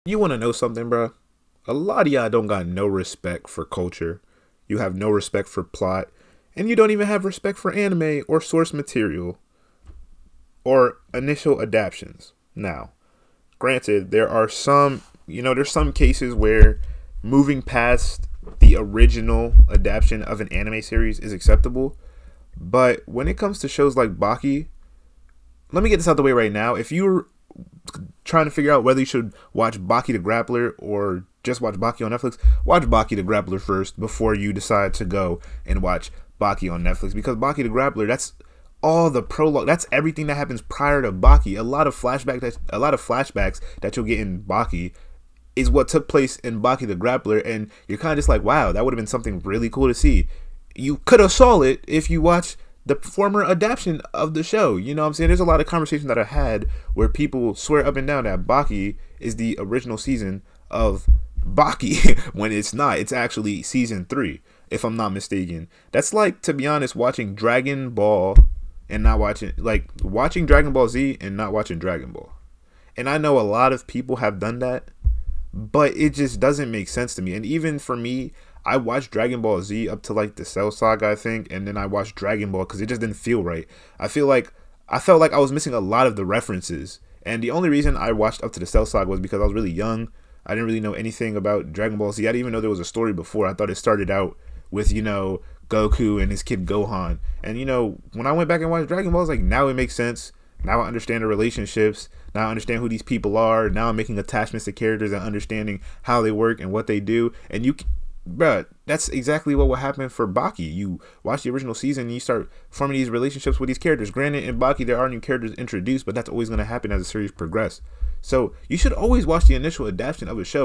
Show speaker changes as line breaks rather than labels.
You want to know something, bro? A lot of y'all don't got no respect for culture. You have no respect for plot. And you don't even have respect for anime or source material or initial adaptations. Now, granted, there are some, there's some cases where moving past the original adaptation of an anime series is acceptable. But when it comes to shows like Baki, let me get this out the way right now. If you're trying to figure out whether you should watch Baki the Grappler or just watch Baki on Netflix, watch Baki the Grappler first before you decide to go and watch Baki on Netflix. Because Baki the Grappler, that's all the prologue. That's everything that happens prior to Baki. A lot of flashbacks that you'll get in Baki is what took place in Baki the Grappler, and you're kind of just like, wow, that would have been something really cool to see. You could have saw it if you watched the former adaptation of the show. You know what I'm saying? There's a lot of conversations that I had where people swear up and down that Baki is the original season of Baki when it's not. It's actually season 3, if I'm not mistaken. That's like, to be honest, watching Dragon Ball and not watching, like, watching Dragon Ball Z and not watching Dragon Ball. And I know a lot of people have done that, but it just doesn't make sense to me. And even for me, I watched Dragon Ball Z up to like the Cell Saga, I think, and then I watched Dragon Ball because it just didn't feel right. I felt like I was missing a lot of the references, and the only reason I watched up to the Cell Saga was because I was really young. I didn't really know anything about Dragon Ball Z. I didn't even know there was a story before. I thought it started out with, Goku and his kid Gohan. And, when I went back and watched Dragon Ball, I was like, now it makes sense. Now I understand the relationships. Now I understand who these people are. Now I'm making attachments to characters and understanding how they work and what they do. And bruh, that's exactly what will happen for Baki. You watch the original season and you start forming these relationships with these characters. Granted, in Baki there are new characters introduced, but that's always going to happen as the series progresses. So you should always watch the initial adaptation of a show.